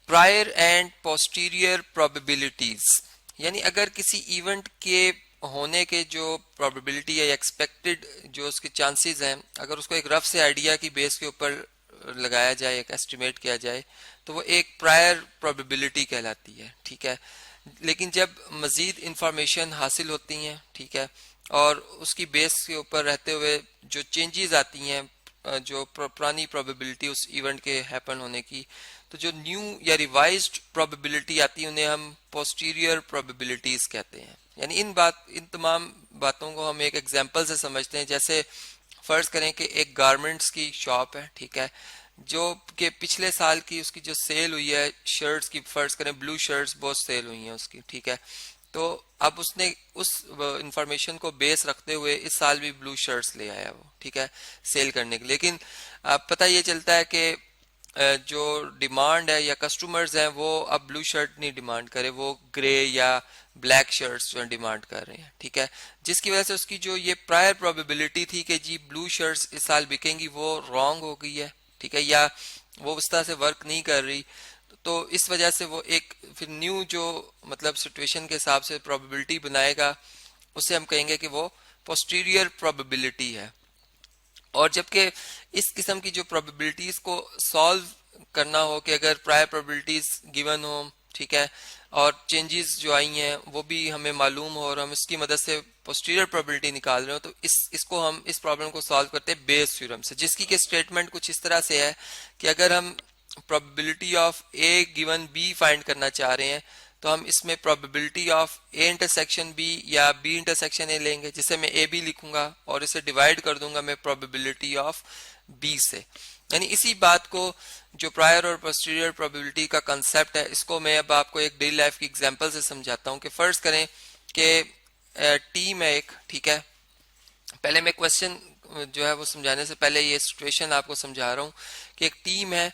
Prior and posterior probabilities, यानी अगर किसी इवेंट के होने के जो प्रोबेबिलिटी है, एक्सपेक्टेड जो उसके चांसेस हैं, अगर उसको एक रफ से आइडिया की बेस के ऊपर लगाया जाए, एक एस्टिमेट किया जाए, तो वो एक प्रायर प्रोबेबिलिटी कहलाती है। ठीक है, लेकिन जब मजीद इंफॉर्मेशन हासिल होती हैं, ठीक है, और उसकी बेस के ऊपर रहते हुए जो चेंजेस आती हैं, जो पुरानी प्रोबेबिलिटी उस इवेंट के हैपन होने की, तो जो न्यू या रिवाइज्ड प्रोबेबिलिटी आती है उन्हें हम पोस्टीरियर प्रोबेबिलिटीज कहते हैं। यानी इन तमाम बातों को हम एक एग्जांपल से समझते हैं। जैसे फर्ज करें कि एक गारमेंट्स की शॉप है, ठीक है, जो कि पिछले साल की उसकी जो सेल हुई है शर्ट्स की, फर्ज करें ब्लू शर्ट्स बहुत सेल हुई हैं उसकी, ठीक है, तो अब उसने उस इंफॉर्मेशन को बेस रखते हुए इस साल भी ब्लू शर्ट्स ले आया वो, ठीक है, सेल करने के। लेकिन अब पता ये चलता है कि जो डिमांड है या कस्टमर्स हैं वो अब ब्लू शर्ट नहीं डिमांड करे, वो ग्रे या ब्लैक शर्ट्स जो डिमांड कर रहे हैं, ठीक है, जिसकी वजह से उसकी जो ये प्रायर प्रोबेबिलिटी थी कि जी ब्लू शर्ट्स इस साल बिकेंगी, वो रॉन्ग हो गई है, ठीक है, या वो उस तरह से वर्क नहीं कर रही। तो इस वजह से वो एक फिर न्यू जो मतलब सिचुएशन के हिसाब से प्रोबेबिलिटी बनाएगा, उससे हम कहेंगे कि वो पोस्टीरियर प्रोबेबिलिटी है। और जबकि इस किस्म की जो प्रोबेबिलिटीज को सॉल्व करना हो कि अगर प्रायर प्रोबेबिलिटीज गिवन हो, ठीक है, और चेंजेस जो आई हैं वो भी हमें मालूम हो और हम इसकी मदद से पोस्टीरियर प्रोबेबिलिटी निकाल रहे हो, तो इसको हम इस प्रॉब्लम को सॉल्व करते हैं बेस थ्योरम से, जिसकी के स्टेटमेंट कुछ इस तरह से है कि अगर हम probability of A given B find करना चाह रहे हैं, तो हम इसमें probability of A intersection B या बी इंटरसेक्शन ए लेंगे, जिसे मैं ए बी लिखूंगा और इसे डिवाइड कर दूंगा मैं प्रोबेबिलिटी ऑफ बी से। यानी इसी बात को जो प्रायर और पोस्टीरियर प्रोबेबिलिटी का कंसेप्ट है, इसको मैं अब आपको एक डेली लाइफ की एग्जांपल से समझाता हूँ। कि फर्ज करें कि टीम है एक, ठीक है, पहले मैं क्वेश्चन जो है वो समझाने से पहले ये सिचुएशन आपको समझा रहा हूँ कि एक टीम है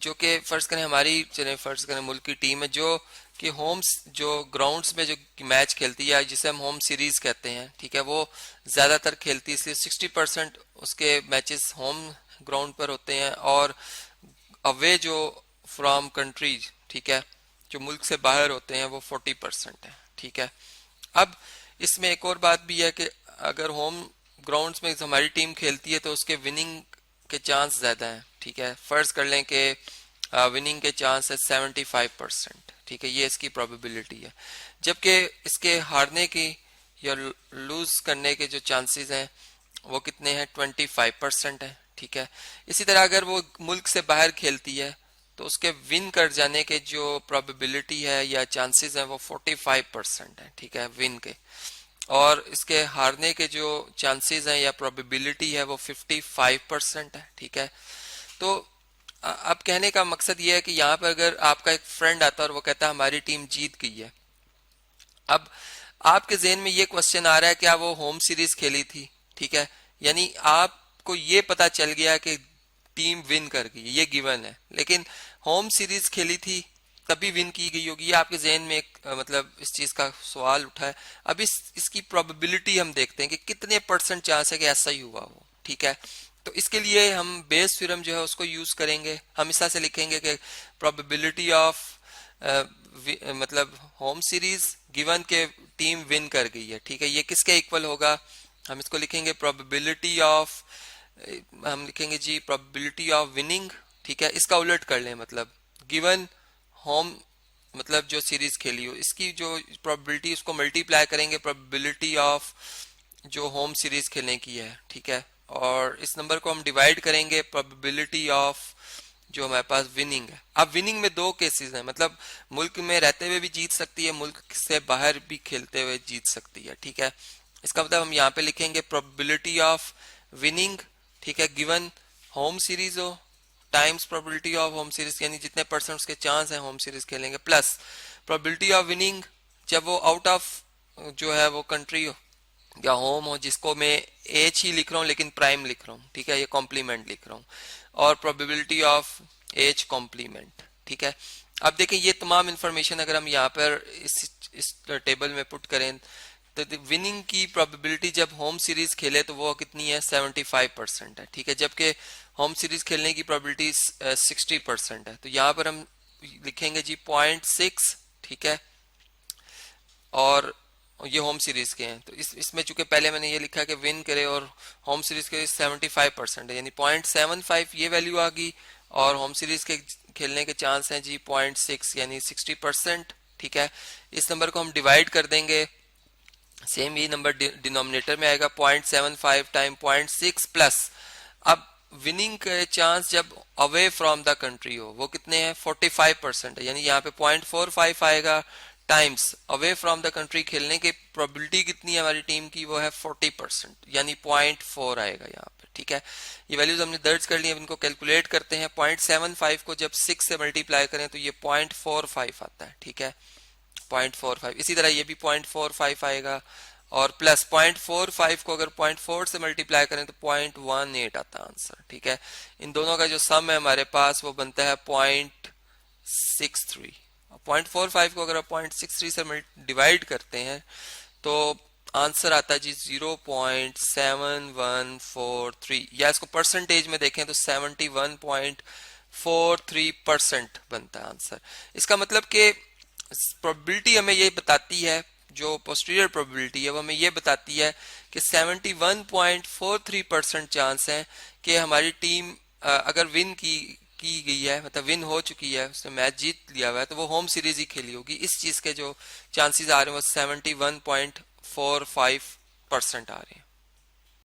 जो कि फर्ज करें हमारी, चले फर्ज करें मुल्क की टीम है जो कि होम्स जो ग्राउंड्स में जो मैच खेलती है, जिसे हम होम सीरीज कहते हैं, ठीक है, वो ज्यादातर खेलती है, इसलिए 60% उसके मैचेस होम ग्राउंड पर होते हैं, और अवे जो फ्रॉम कंट्रीज, ठीक है, जो मुल्क से बाहर होते हैं वो 40% है, ठीक है। अब इसमें एक और बात भी है कि अगर होम ग्राउंड्स में हमारी टीम खेलती है तो उसके विनिंग के चांस ज्यादा हैं, ठीक है, फर्ज कर लें कि विनिंग के चांस है 75%, ठीक है, ये इसकी प्रोबेबिलिटी है। जबकि इसके हारने की या लूज करने के जो चांसेस हैं वो कितने हैं, 25% है, ठीक है। इसी तरह अगर वो मुल्क से बाहर खेलती है तो उसके विन कर जाने के जो प्रोबेबिलिटी है या चांसेस हैं वो 45% है, ठीक है, विन के। और इसके हारने के जो चांसेस हैं या प्रोबेबिलिटी है वो 55% है, ठीक है। तो अब कहने का मकसद ये है कि यहाँ पर अगर आपका एक फ्रेंड आता है और वो कहता है हमारी टीम जीत गई है, अब आपके जहन में ये क्वेश्चन आ रहा है क्या वो होम सीरीज खेली थी, ठीक है, यानी आपको ये पता चल गया कि टीम विन कर गई, ये गिवन है, लेकिन होम सीरीज खेली थी तभी विन की गई होगी, ये आपके जहन में एक मतलब इस चीज का सवाल उठा है। अब इसकी प्रोबेबिलिटी हम देखते हैं कि कितने परसेंट चांस है कि ऐसा ही हुआ हो, ठीक है। तो इसके लिए हम बेस थ्योरम जो है उसको यूज करेंगे। हम इस तरह से लिखेंगे कि प्रोबेबिलिटी ऑफ मतलब होम सीरीज गिवन के टीम विन कर गई है, ठीक है, ये किसके इक्वल होगा, हम इसको लिखेंगे प्रोबेबिलिटी ऑफ, हम लिखेंगे जी प्रोबेबिलिटी ऑफ विनिंग, ठीक है, इसका उलट कर लें, मतलब गिवन होम मतलब जो सीरीज खेली हो इसकी जो प्रोबेबिलिटी उसको मल्टीप्लाई करेंगे प्रोबेबिलिटी ऑफ जो होम सीरीज खेलने की है, ठीक है, और इस नंबर को हम डिवाइड करेंगे प्रोबेबिलिटी ऑफ जो हमारे पास विनिंग है। अब विनिंग में दो केसेस हैं, मतलब मुल्क में रहते हुए भी जीत सकती है, मुल्क से बाहर भी खेलते हुए जीत सकती है, ठीक है। इसका मतलब हम यहाँ पे लिखेंगे प्रोबेबिलिटी ऑफ विनिंग, ठीक है, गिवन होम सीरीज हो times probability of home series, यानी जितने परसेंट उसके चांस हैं होम सीरीज खेलेंगे, प्लस प्रोबेबिलिटी ऑफ विनिंग जब वो आउट ऑफ जो है वो कंट्री हो या होम हो, जिसको मैं एच ही लिख रहा हूँ लेकिन प्राइम लिख रहा हूँ, ठीक है, ये कॉम्प्लीमेंट लिख रहा हूँ, और प्रोबेबिलिटी ऑफ एच कॉम्प्लीमेंट, ठीक है। अब देखें ये तमाम इंफॉर्मेशन अगर हम यहाँ पर इस टेबल में पुट करें तो विनिंग की प्रोबेबिलिटी जब होम सीरीज खेले तो वो कितनी है, 75% है, ठीक है, जबकि होम सीरीज खेलने की प्रोबेबिलिटी 60% है। तो यहाँ पर हम लिखेंगे जी 0.6, ठीक है, और ये होम सीरीज के हैं। तो इसमें चूंकि पहले मैंने ये लिखा कि विन करे और होम सीरीज के 75% है, यानी 0.75 ये वैल्यू आ गई, और होम सीरीज के खेलने के चांस हैं जी 0.6 यानी 60%, ठीक है। इस नंबर को हम डिवाइड कर देंगे, सेम ये नंबर डिनोमिनेटर में आएगा 0.75 टाइम 0.6 प्लस, अब विनिंग के चांस जब अवे फ्रॉम द कंट्री हो वो कितने हैं 45% है, यानी यहाँ पे 0.45 आएगा times away from the country खेलने की प्रोबेबिलिटी कितनी है हमारी टीम की, वो है 40%, यानी 0.4 आएगा यहाँ पे, ठीक है। ये वैल्यूज हमने दर्ज कर ली, अब इनको कैलकुलेट करते हैं। 0.75 को जब 6 से मल्टीप्लाई करें तो ये 0.45 आता है, ठीक है, 0.45। इसी तरह ये भी 0.45 आएगा, और प्लस 0.45 को अगर 0.4 से मल्टीप्लाई करें तो 0.18 आता है आंसर, ठीक है। इन दोनों का जो सम है हमारे पास वो बनता है 0.63। 0.45 को अगर आप 0.63 से डिवाइड करते हैं तो आंसर आता है जी 0.7143, या इसको परसेंटेज में देखें तो 71.43% बनता है आंसर। इसका मतलब कि प्रोबेबिलिटी हमें ये बताती है, जो पोस्टीरियर प्रोबेबिलिटी है वो हमें ये बताती है कि 71.43% चांस है कि हमारी टीम अगर विन की गई है, मतलब विन हो चुकी है, उसने मैच जीत लिया हुआ है, तो वो होम सीरीज ही खेली होगी। इस चीज के जो चांसेस आ रहे हैं वो 71.45% आ रहे हैं।